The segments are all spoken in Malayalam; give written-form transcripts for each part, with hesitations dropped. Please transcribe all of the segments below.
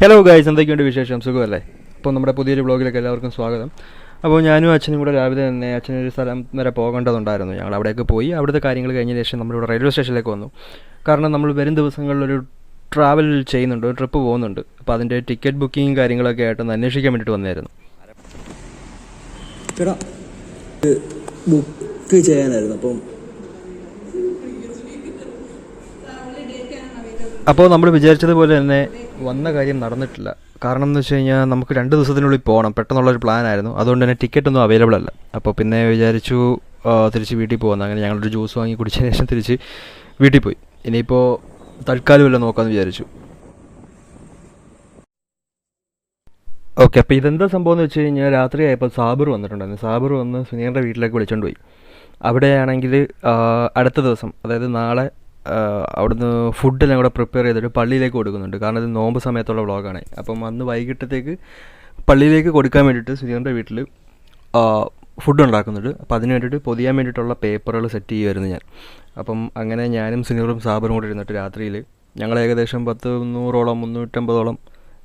ഹലോ ഗൈസ്, എന്തൊക്കെയുണ്ട് വിശേഷം? സുഖമല്ലേ? അപ്പോൾ നമ്മുടെ പുതിയൊരു വ്ളോഗിലേക്ക് എല്ലാവർക്കും സ്വാഗതം. അപ്പോൾ ഞാനും അച്ഛനും കൂടെ രാവിലെ തന്നെ അച്ഛനൊരു സ്ഥലം വരെ പോകേണ്ടതുണ്ടായിരുന്നു. ഞങ്ങൾ അവിടേക്ക് പോയി. അവിടുത്തെ കാര്യങ്ങൾ കഴിഞ്ഞ ശേഷം നമ്മളിവിടെ റെയിൽവേ സ്റ്റേഷനിലേക്ക് വന്നു. കാരണം നമ്മൾ വരും ദിവസങ്ങളിലൊരു ട്രാവൽ ചെയ്യുന്നുണ്ട്, ഒരു ട്രിപ്പ് പോകുന്നുണ്ട്. അപ്പോൾ അതിൻ്റെ ടിക്കറ്റ് ബുക്കിങ്ങും കാര്യങ്ങളൊക്കെ ആയിട്ടൊന്ന് അന്വേഷിക്കാൻ വേണ്ടിയിട്ട് വന്നായിരുന്നു. ബുക്ക് ചെയ്യാനായിരുന്നു. അപ്പോൾ നമ്മൾ വിചാരിച്ചതുപോലെ തന്നെ വന്ന കാര്യം നടന്നിട്ടില്ല. കാരണം എന്ന് വെച്ച് കഴിഞ്ഞാൽ നമുക്ക് 2 ദിവസത്തിനുള്ളിൽ പോകണം, പെട്ടെന്നുള്ളൊരു പ്ലാനായിരുന്നു. അതുകൊണ്ട് തന്നെ ടിക്കറ്റൊന്നും അവൈലബിൾ അല്ല. അപ്പോൾ പിന്നെ വിചാരിച്ചു തിരിച്ച് വീട്ടിൽ പോകുന്നത്. അങ്ങനെ ഞങ്ങളൊരു ജ്യൂസ് വാങ്ങി കുടിച്ചതിന് ശേഷം തിരിച്ച് വീട്ടിൽ പോയി. ഇനിയിപ്പോൾ തൽക്കാലമല്ല നോക്കാമെന്ന് വിചാരിച്ചു. ഓക്കെ, അപ്പോൾ ഇതെന്താ സംഭവം എന്ന് വെച്ച് കഴിഞ്ഞാൽ രാത്രിയായപ്പോൾ സാബർ വന്നിട്ടുണ്ടായിരുന്നു. സാബർ വന്ന് സുനീറിൻ്റെ വീട്ടിലേക്ക് വിളിച്ചുകൊണ്ട് പോയി. അവിടെയാണെങ്കിൽ അടുത്ത ദിവസം, അതായത് നാളെ അവിടുന്ന് ഫുഡെല്ലാം കൂടെ പ്രിപ്പയർ ചെയ്തിട്ട് പള്ളിയിലേക്ക് കൊടുക്കുന്നുണ്ട്. കാരണം ഇത് നോമ്പ് സമയത്തുള്ള വ്ളോഗാണ്. അപ്പം അന്ന് വൈകിട്ടത്തേക്ക് പള്ളിയിലേക്ക് കൊടുക്കാൻ വേണ്ടിയിട്ട് സുനീറിൻ്റെ വീട്ടിൽ ഫുഡ് ഉണ്ടാക്കുന്നുണ്ട്. അപ്പോൾ അതിന് വേണ്ടിയിട്ട് പൊതിയാൻ വേണ്ടിയിട്ടുള്ള പേപ്പറുകൾ സെറ്റ് ചെയ്യുമായിരുന്നു ഞാൻ. അപ്പം അങ്ങനെ ഞാനും സുനീറും സാബറും കൂടെ ഇരുന്നിട്ട് രാത്രിയിൽ ഞങ്ങൾ ഏകദേശം 100-100ഓളം 350ഓളം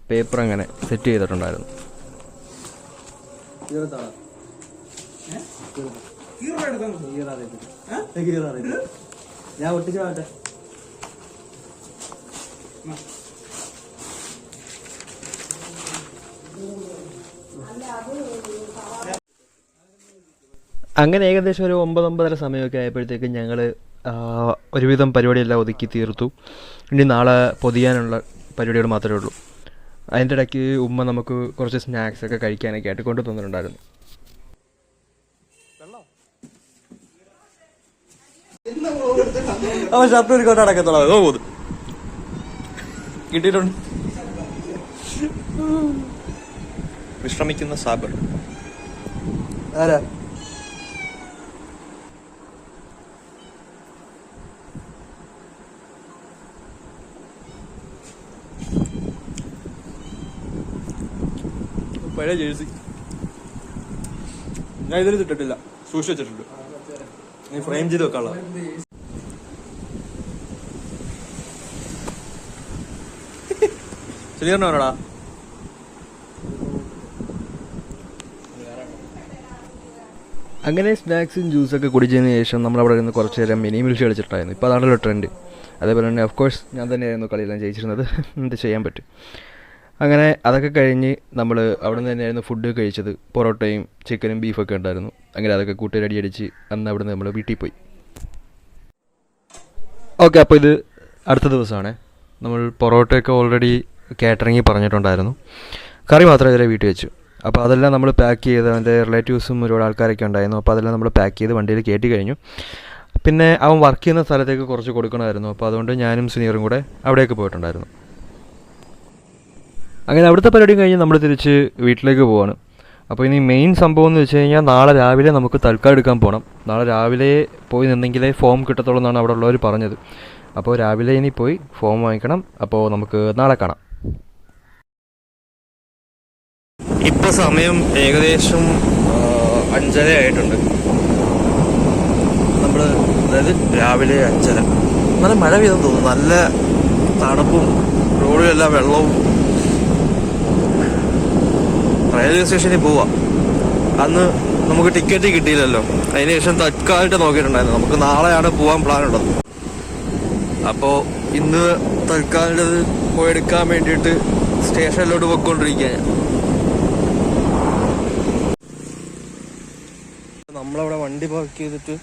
പേപ്പർ അങ്ങനെ സെറ്റ് ചെയ്തിട്ടുണ്ടായിരുന്നു. ഞാൻ ഒട്ടിച്ചാട്ടെ. അങ്ങനെ ഏകദേശം ഒരു 9-9:30 സമയമൊക്കെ ആയപ്പോഴത്തേക്കും ഞങ്ങൾ ഒരുവിധം പരിപാടിയെല്ലാം ഒതുക്കി തീർത്തു. ഇനി നാളെ പൊതിയാനുള്ള പരിപാടികൾ മാത്രമേ ഉള്ളൂ. അതിൻ്റെ ഇടയ്ക്ക് ഉമ്മ നമുക്ക് കുറച്ച് സ്നാക്സൊക്കെ കഴിക്കാനൊക്കെ ആയിട്ട് കൊണ്ടു തന്നിട്ടുണ്ടായിരുന്നു. അവൻ ഷർട്ട് ഒരു കോട്ട അടക്കത്തോളാം കിട്ടിയിട്ടുണ്ട്. വിശ്രമിക്കുന്ന സാബർ ആരാ? പഴയ ജേഴ്സി ഞാൻ ഇതിൽ ഇട്ടിട്ടില്ല, സൂക്ഷിച്ചിട്ടുണ്ട്. നീ ഫ്രെയിം ചെയ്ത് വെക്കാനുള്ള. ശരിയാണോടാ? അങ്ങനെ സ്നാക്സും ജ്യൂസൊക്കെ കുടിച്ചതിന് ശേഷം നമ്മളവിടെ നിന്ന് കുറച്ച് നേരം മിനി മിൽഷി കളിച്ചിട്ടായിരുന്നു. ഇപ്പോൾ അതാണല്ലോ ട്രെൻഡ്. അതേപോലെ തന്നെ ഓഫ് ഞാൻ തന്നെയായിരുന്നു കളിയെല്ലാം ജയിച്ചിരുന്നത്. എന്ത് ചെയ്യാൻ പറ്റും. അങ്ങനെ അതൊക്കെ കഴിഞ്ഞ് നമ്മൾ അവിടെ നിന്ന് തന്നെയായിരുന്നു ഫുഡ് കഴിച്ചത്. പൊറോട്ടയും ചിക്കനും ബീഫൊക്കെ ഉണ്ടായിരുന്നു. അങ്ങനെ അതൊക്കെ കൂട്ടി റെഡി അടിച്ച് അന്ന് അവിടെ നിന്ന് നമ്മൾ വീട്ടിൽ പോയി. ഓക്കെ, അപ്പോൾ ഇത് അടുത്ത ദിവസമാണ്. നമ്മൾ പൊറോട്ടയൊക്കെ ഓൾറെഡി കാറ്ററിങ്ങിൽ പറഞ്ഞിട്ടുണ്ടായിരുന്നു. കറി മാത്രം ഇതുവരെ വീട്ടിൽ വെച്ചു. അപ്പോൾ അതെല്ലാം നമ്മൾ പാക്ക് ചെയ്ത്, അവൻ്റെ റിലേറ്റീവ്സും ഒരുപാട് ആൾക്കാരൊക്കെ ഉണ്ടായിരുന്നു. അപ്പോൾ അതെല്ലാം നമ്മൾ പാക്ക് ചെയ്ത് വണ്ടിയിൽ കയറ്റി കഴിഞ്ഞു. പിന്നെ അവൻ വർക്ക് ചെയ്യുന്ന സ്ഥലത്തേക്ക് കുറച്ച് കൊടുക്കണമായിരുന്നു. അപ്പോൾ അതുകൊണ്ട് ഞാനും സുനീറും കൂടെ അവിടേക്ക് പോയിട്ടുണ്ടായിരുന്നു. അങ്ങനെ അവിടുത്തെ പരിപാടി കഴിഞ്ഞ് നമ്മൾ തിരിച്ച് വീട്ടിലേക്ക് പോവാണ്. അപ്പോൾ ഇനി മെയിൻ സംഭവം എന്ന് വെച്ച് കഴിഞ്ഞാൽ നാളെ രാവിലെ നമുക്ക് തൽക്കാലം എടുക്കാൻ പോകണം. നാളെ രാവിലെ പോയി നിന്നെങ്കിലേ ഫോം കിട്ടത്തുള്ളൂ എന്നാണ് അവിടെ ഉള്ളവർ പറഞ്ഞത്. അപ്പോൾ രാവിലെ ഇനി പോയി ഫോം വാങ്ങിക്കണം. അപ്പോൾ നമുക്ക് നാളെ കാണാം. ഇപ്പോൾ സമയം ഏകദേശം 5:30 ആയിട്ടുണ്ട്. നമ്മൾ അതായത് രാവിലെ 5:30. നല്ല മഴ പെയ്തെന്ന് തോന്നുന്നു. നല്ല തണുപ്പും റോഡിലെല്ലാം വെള്ളവും. റെയിൽവേ സ്റ്റേഷനിൽ പോവാം. അന്ന് നമുക്ക് ടിക്കറ്റ് കിട്ടിയില്ലല്ലോ. അതിന് ശേഷം തൽക്കാലമായിട്ട് നോക്കിയിട്ടുണ്ടായിരുന്നു. നമുക്ക് നാളെയാണ് പോകാൻ പ്ലാനുള്ളത്. അപ്പോൾ ഇന്ന് തൽക്കാലത്ത് പോയെടുക്കാൻ വേണ്ടിയിട്ട് സ്റ്റേഷനിലോട്ട് പോയിക്കൊണ്ടിരിക്കുക. നമ്മളവിടെ വണ്ടി പാർക്ക് ചെയ്തിട്ട്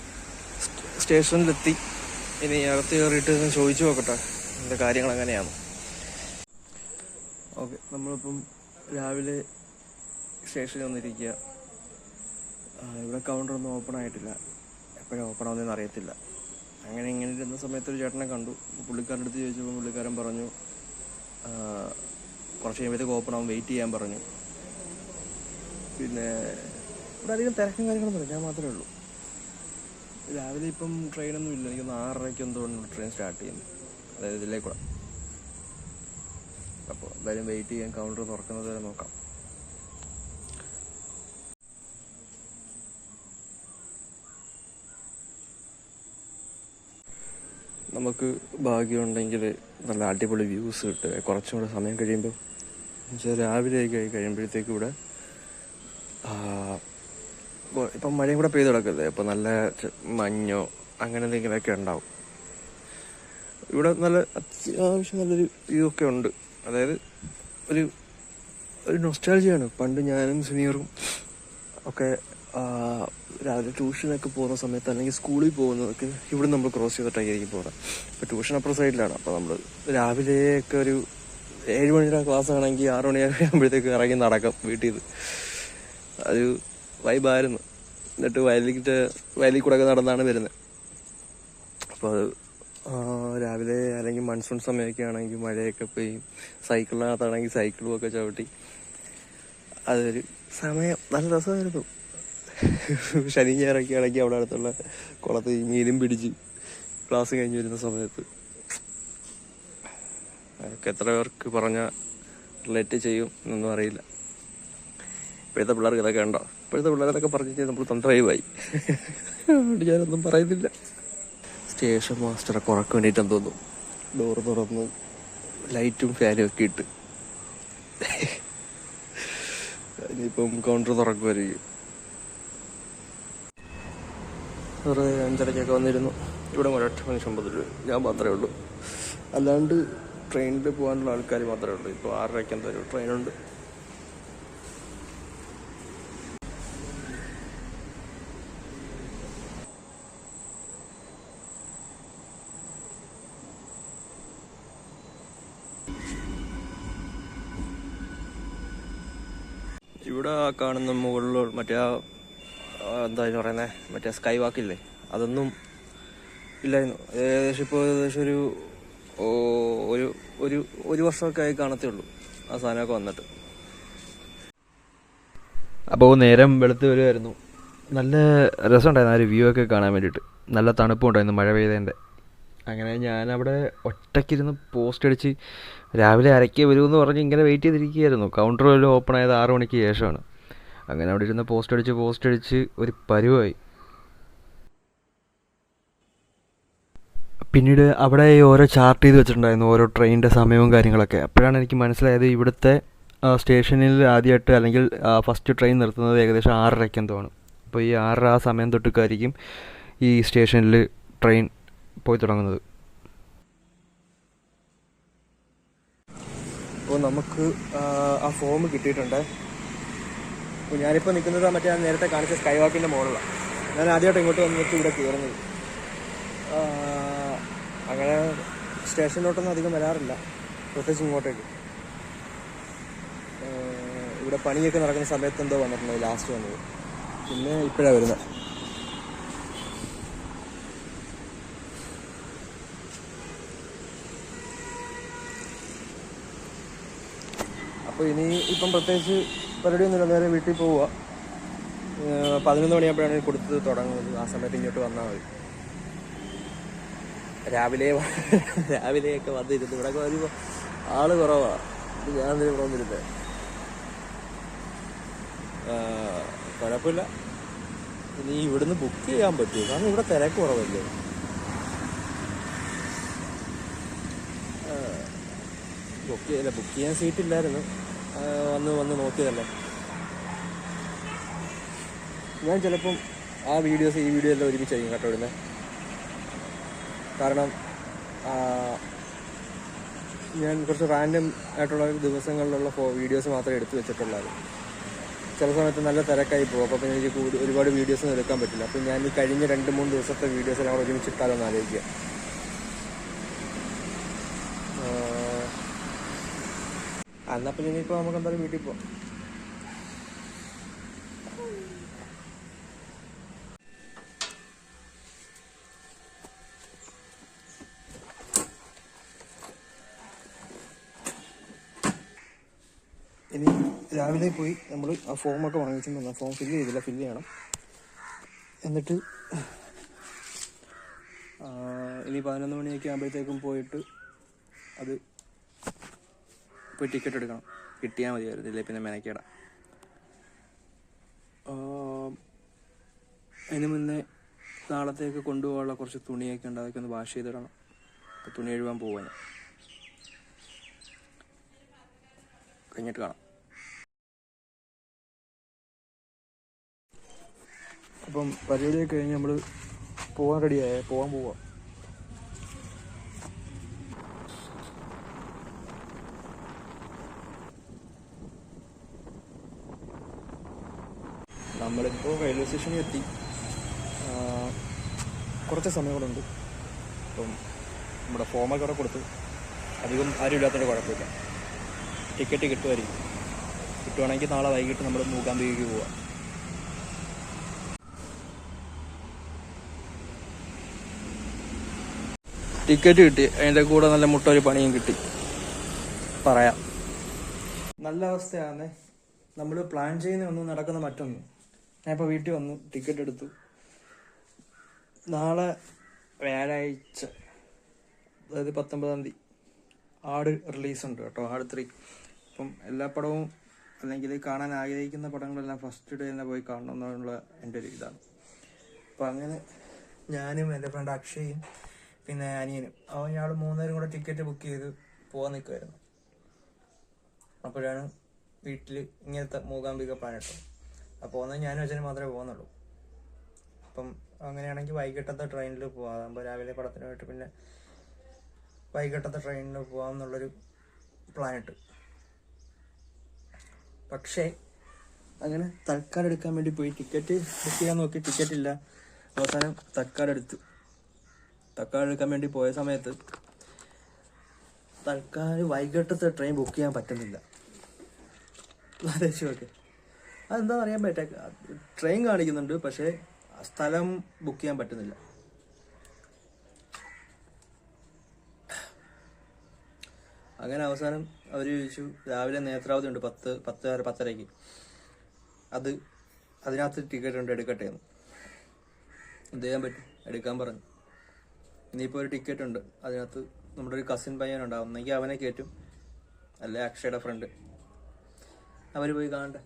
സ്റ്റേഷനിലെത്തി. ഇനി അകത്ത് കയറിയിട്ട് ചോദിച്ചു നോക്കട്ടെ എൻ്റെ കാര്യങ്ങൾ എങ്ങനെയാണ്. ഓക്കെ, നമ്മളിപ്പം രാവിലെ സ്റ്റേഷനിൽ വന്നിരിക്കുക. ഇവിടെ കൗണ്ടറൊന്നും ഓപ്പൺ ആയിട്ടില്ല. എപ്പോഴും ഓപ്പൺ ആവുന്നതെന്ന് അറിയത്തില്ല. അങ്ങനെ ഇങ്ങനെ ഇരുന്ന സമയത്ത് ഒരു ചേട്ടനെ കണ്ടു. പുള്ളിക്കാരൻ്റെ അടുത്ത് ചോദിച്ചപ്പോൾ പുള്ളിക്കാരൻ പറഞ്ഞു കുറച്ച് കഴിയുമ്പോഴത്തേക്ക് ഓപ്പൺ ആവും, വെയിറ്റ് ചെയ്യാൻ പറഞ്ഞു. പിന്നെ ഇവിടെ അധികം തിരക്കും കാര്യങ്ങളൊന്നും ഇല്ല, ഞാൻ മാത്രമേ ഉള്ളൂ. രാവിലെ ഇപ്പം ട്രെയിനൊന്നും ഇല്ല. എനിക്കൊന്ന് 6:30 എന്തോണ്ട് ട്രെയിൻ സ്റ്റാർട്ട് ചെയ്യുന്നു, അതായത് ഇതിലേക്കൂടെ. അപ്പോൾ എന്തായാലും വെയിറ്റ് ചെയ്യാൻ, കൗണ്ടർ തുറക്കുന്നത് വരെ നോക്കാം. നമുക്ക് ഭാഗ്യമുണ്ടെങ്കിൽ നല്ല അടിപൊളി വ്യൂസ് കിട്ടുക. കുറച്ചും കൂടെ സമയം കഴിയുമ്പോൾ എന്നുവെച്ചാൽ രാവിലെ കഴിയുമ്പോഴത്തേക്കും ഇവിടെ ഇപ്പം മഴയും കൂടെ പെയ്ത് കിടക്കല്ലേ, അപ്പോൾ നല്ല മഞ്ഞോ അങ്ങനെ എന്തെങ്കിലുമൊക്കെ ഉണ്ടാവും. ഇവിടെ നല്ല അത്യാവശ്യം നല്ലൊരു ഇതൊക്കെ ഉണ്ട്. അതായത് ഒരു നൊസ്റ്റാൾജിയാണ്. പണ്ട് ഞാനും സുനീറും ഒക്കെ രാവിലെ ട്യൂഷനൊക്കെ പോകുന്ന സമയത്ത് അല്ലെങ്കിൽ സ്കൂളിൽ പോകുന്നതൊക്കെ ഇവിടെ നമ്മൾ ക്രോസ് ചെയ്തിട്ടായിരിക്കും പോകുന്നത്. ഇപ്പോൾ ട്യൂഷൻ അപ്പുറം സൈഡിലാണ്. അപ്പോൾ നമ്മൾ രാവിലെയൊക്കെ ഒരു 7 മണിയുടെ ക്ലാസ് ആണെങ്കിൽ 6 മണിയാകുമ്പോഴത്തേക്ക് ഇറങ്ങി നടക്കാം വീട്ടിൽ നിന്ന്. ഒരു വൈബായിരുന്നു. എന്നിട്ട് വയലിൽ കൂടെ ഒക്കെ നടന്നാണ് വരുന്നത്. അപ്പോൾ അത് രാവിലെ അല്ലെങ്കിൽ മൺസൂൺ സമയമൊക്കെ ആണെങ്കിൽ മഴയൊക്കെ പെയ്യും, സൈക്കിളിനകത്താണെങ്കിൽ സൈക്കിളും ഒക്കെ ചവിട്ടി അതൊരു സമയം നല്ല രസമായിരുന്നു. ശനി ഞായറൊക്കെ ആണെങ്കിൽ അവിടെ അടുത്തുള്ള കുളത്ത് മീനും പിടിച്ച് ക്ലാസ് കഴിഞ്ഞ് വരുന്ന സമയത്ത് അതൊക്കെ എത്ര പേർക്ക് പറഞ്ഞാൽ റിലേറ്റ് ചെയ്യും എന്നൊന്നും അറിയില്ല. ഇപ്പോഴത്തെ പിള്ളേർക്ക് ഇതൊക്കെ ഉണ്ടോ? ഇപ്പോഴത്തെ പിള്ളേരൊക്കെ പറഞ്ഞു നമ്മൾ തന്ത്രമായി. അതുകൊണ്ട് ഞാനൊന്നും പറയുന്നില്ല. സ്റ്റേഷൻ മാസ്റ്ററൊക്കെ ഉറക്കം വേണ്ടിയിട്ടെന്ന് തോന്നുന്നു ഡോറ് തുറന്ന് ലൈറ്റും ഫാനും ഒക്കെ ഇട്ട്. ഇനിയിപ്പം കൗണ്ടർ തുറക്കുമായിരിക്കും. ഒരു 5:30 വന്നിരുന്നു. ഇവിടെ ഒരൊറ്റ മനുഷ്യൻ 50 രൂപ, ഞാൻ മാത്രമേ ഉള്ളൂ. അല്ലാണ്ട് ട്രെയിനിൽ പോകാനുള്ള ആൾക്കാർ മാത്രമേ ഉള്ളൂ. ഇപ്പോൾ 6:30 എന്തായാലും ട്രെയിനുണ്ട്. ഇവിടെ കാണുന്ന മുകളിൽ മറ്റേ എന്താ പറയുന്നത്, മറ്റേ സ്കൈ വാക്കില്ലേ, അതൊന്നും ഇല്ലായിരുന്നു. ഏകദേശം ഒരു വർഷമൊക്കെ ആയി കാണത്തേ ഉള്ളൂ ആ സാധനമൊക്കെ വന്നിട്ട്. അപ്പോൾ നേരം വെളുത്ത് വരുമായിരുന്നു. നല്ല രസമുണ്ടായിരുന്നു ആ ഒരു വ്യൂ ഒക്കെ കാണാൻ വേണ്ടിയിട്ട്. നല്ല തണുപ്പുണ്ടായിരുന്നു മഴ പെയ്തതിൻ്റെ. അങ്ങനെ ഞാനവിടെ ഒറ്റയ്ക്കിരുന്ന് പോസ്റ്റ് അടിച്ച് രാവിലെ അരയ്ക്ക് വരുമെന്ന് പറഞ്ഞ് ഇങ്ങനെ വെയിറ്റ് ചെയ്തിരിക്കുകയായിരുന്നു. കൗണ്ടർ വല്ലതും ഓപ്പൺ ആയത് 6 മണിക്ക് ശേഷമാണ്. അങ്ങനെ അവിടെ ഇരുന്ന് പോസ്റ്റ് അടിച്ച് ഒരു പരുവായി. പിന്നീട് അവിടെ ഓരോ ചാർട്ട് ചെയ്ത് വെച്ചിട്ടുണ്ടായിരുന്നു, ഓരോ ട്രെയിനിൻ്റെ സമയവും കാര്യങ്ങളൊക്കെ. അപ്പോഴാണ് എനിക്ക് മനസ്സിലായത് ഇവിടുത്തെ സ്റ്റേഷനിൽ ആദ്യമായിട്ട് അല്ലെങ്കിൽ ഫസ്റ്റ് ട്രെയിൻ നിർത്തുന്നത് ഏകദേശം 6:30 എന്തോ ആണ്. അപ്പോൾ ഈ 6:30 ആ സമയം തൊട്ടൊക്കെയായിരിക്കും ഈ സ്റ്റേഷനിൽ ട്രെയിൻ പോയി തുടങ്ങുന്നത്. അപ്പോൾ നമുക്ക് ആ ഫോം കിട്ടിയിട്ടുണ്ട്. അപ്പോൾ ഞാനിപ്പോൾ നിൽക്കുന്നത് മറ്റേ ഞാൻ നേരത്തെ കാണിച്ച സ്കൈ വാക്കിൻ്റെ മുകളിലാണ്. ഞാൻ ആദ്യമായിട്ട് ഇങ്ങോട്ട് വന്നിട്ട് ഇവിടെ കയറുന്നത്. അങ്ങനെ സ്റ്റേഷനിലോട്ടൊന്നും അധികം വരാറില്ല, പ്രത്യേകിച്ച് ഇങ്ങോട്ടേക്ക്. ഇവിടെ പണിയൊക്കെ നടക്കുന്ന സമയത്ത് എന്തോ വന്നിട്ടുണ്ട് ലാസ്റ്റ് വന്നത്, പിന്നെ ഇപ്പോഴാണ് വരുന്നത്. അപ്പോൾ ഇപ്പം പ്രത്യേകിച്ച് പരിപാടിയൊന്നുമില്ല, നേരെ വീട്ടിൽ പോവുക. 11 മണിയാകുമ്പോഴാണ് കൊടുത്ത് തുടങ്ങുന്നത്. ആ സമയത്ത് ഇങ്ങോട്ട് വന്നാൽ മതി. രാവിലെയൊക്കെ വന്നിരുന്നു. ഇവിടെ വരുമ്പോൾ ആള് കുറവാണ്. ഞാൻ ഇവിടെ വന്നിരുന്നത് കുഴപ്പമില്ല. ഇനി ഇവിടുന്ന് ബുക്ക് ചെയ്യാൻ പറ്റുമോ? കാരണം ഇവിടെ തിരക്ക് കുറവല്ലേ. ബുക്ക് ചെയ്യാൻ സീറ്റില്ലായിരുന്നു. വന്ന് നോക്കിയതല്ലേ. ഞാൻ ചിലപ്പം ആ ഈ വീഡിയോ എല്ലാം ഒരുമിച്ച് ചെയ്യും കേട്ടോ ഇടുന്നത്. കാരണം ഞാൻ കുറച്ച് റാൻഡം ആയിട്ടുള്ള ദിവസങ്ങളിലുള്ള വീഡിയോസ് മാത്രമേ എടുത്തു വെച്ചിട്ടുള്ളൂ. ചില സമയത്ത് നല്ല തിരക്കായി പോകും. അപ്പോൾ പിന്നെ എനിക്ക് ഒരുപാട് വീഡിയോസൊന്നും എടുക്കാൻ പറ്റില്ല. അപ്പോൾ ഞാൻ ഈ കഴിഞ്ഞ 2-3 ദിവസത്തെ വീഡിയോസ് എല്ലാം ഒരുമിച്ചിട്ടാലൊന്ന് ആലോചിക്കുക. എന്നാൽ പിന്നെ ഇനിയിപ്പോൾ നമുക്ക് എന്തായാലും വീട്ടിൽ പോകാം. ഇനി രാവിലെ പോയി നമ്മൾ ആ ഫോമൊക്കെ വാങ്ങിച്ചിട്ടുണ്ടെന്ന്. ഫോം ഫില്ല് ചെയ്തില്ല, ഫില്ല് ചെയ്യണം. എന്നിട്ട് ഇനി 11 മണിയൊക്കെ ആകുമ്പോഴത്തേക്കും പോയിട്ട് അത് പോയി ടിക്കറ്റ് എടുക്കണം. കിട്ടിയാൽ മതിയായിരുന്നു, ഇല്ലേ പിന്നെ മെനക്കേടാം. അതിന് മുന്നേ നാളത്തേക്ക് കൊണ്ടുപോകാനുള്ള കുറച്ച് തുണിയൊക്കെ ഉണ്ട്, അതൊക്കെ ഒന്ന് വാഷ് ചെയ്തിടണം. അപ്പോൾ തുണി കഴുകാൻ പോവാൻ കഴിഞ്ഞിട്ട് കാണാം. അപ്പം പരിപാടിയൊക്കെ കഴിഞ്ഞ് നമ്മൾ പോകാൻ പോവാം. നമ്മളിപ്പോൾ റെയിൽവേ സ്റ്റേഷനിൽ എത്തി. കുറച്ച് സമയം കൂടെ ഉണ്ട്. അപ്പം നമ്മുടെ ഫോമൊക്കെ അവിടെ കൊടുത്തു. അധികം ആരും ഇല്ലാത്തതിൻ്റെ കുഴപ്പമില്ല. ടിക്കറ്റ് കിട്ടുവാണെങ്കിൽ നാളെ വൈകിട്ട് നമ്മൾ മൂകാംബികയ്ക്ക് പോവാം. ടിക്കറ്റ് കിട്ടി, അതിൻ്റെ കൂടെ നല്ല ഒരു പണിയും കിട്ടി. പറയാം, നല്ല അവസ്ഥയാണ്. നമ്മൾ പ്ലാൻ ചെയ്യുന്ന ഒന്നും നടക്കുന്ന മറ്റൊന്നും. ഞാൻ ഇപ്പോൾ വീട്ടിൽ വന്നു, ടിക്കറ്റ് എടുത്തു. നാളെ വ്യാഴാഴ്ച, അതായത് 19-ാം തീയതി ആട് റിലീസുണ്ട് കേട്ടോ, ആട് 3. അപ്പം എല്ലാ പടവും അല്ലെങ്കിൽ കാണാൻ ആഗ്രഹിക്കുന്ന പടങ്ങളെല്ലാം ഫസ്റ്റ് ഡേ തന്നെ പോയി കാണണം എന്നുള്ള എൻ്റെ ഒരു ഇതാണ്. അപ്പം അങ്ങനെ ഞാനും എൻ്റെ ഫ്രണ്ട് അക്ഷയും പിന്നെ അനിയനും ഞങ്ങൾ 3 പേരും കൂടെ ടിക്കറ്റ് ബുക്ക് ചെയ്ത് പോകാൻ നിൽക്കുമായിരുന്നു. അപ്പോഴാണ് വീട്ടിൽ ഇങ്ങനത്തെ മൂകാംബിക പ്ലാൻ ഇട്ടത്. അപ്പോൾ പോകുന്നത് ഞാനും അച്ഛനും മാത്രമേ പോകുന്നുള്ളൂ. അപ്പം അങ്ങനെയാണെങ്കിൽ വൈകിട്ടത്തെ ട്രെയിനിൽ പോകാം. അപ്പോൾ രാവിലെ പടത്തിന് പോയിട്ട് പിന്നെ വൈകിട്ടത്തെ ട്രെയിനിൽ പോകാം എന്നുള്ളൊരു പ്ലാൻ ഇട്ട്. പക്ഷേ അങ്ങനെ തൽക്കാലം എടുക്കാൻ വേണ്ടി പോയി ടിക്കറ്റ് ബുക്ക് ചെയ്യാൻ നോക്കി, ടിക്കറ്റ് ഇല്ല. അവസാനം തൽക്കാലം എടുക്കാൻ വേണ്ടി പോയ സമയത്ത് തൽക്കാലം വൈകിട്ടത്തെ ട്രെയിൻ ബുക്ക് ചെയ്യാൻ പറ്റുന്നില്ല. ആലോചിച്ച് അതെന്താ അറിയാൻ പറ്റാ, ട്രെയിൻ കാണിക്കുന്നുണ്ട് പക്ഷേ സ്ഥലം ബുക്ക് ചെയ്യാൻ പറ്റുന്നില്ല. അങ്ങനെ അവസാനം അവർ ചോദിച്ചു, രാവിലെ നേത്രാവതി ഉണ്ട് 10:30 അതിനകത്ത് ടിക്കറ്റ് ഉണ്ട്, എടുക്കട്ടെ എന്ന്. എന്ത് ചെയ്യാൻ പറ്റും, എടുക്കാൻ പറഞ്ഞു. ഇനിയിപ്പോൾ ഒരു ടിക്കറ്റ് ഉണ്ട്, അതിനകത്ത് നമ്മുടെ ഒരു കസിൻ പയ്യനുണ്ടാവും. ഒന്നെങ്കിൽ അവനെ കയറ്റും, അല്ലെ അക്ഷയുടെ ഫ്രണ്ട്. അവർ പോയി കാണട്ടെ.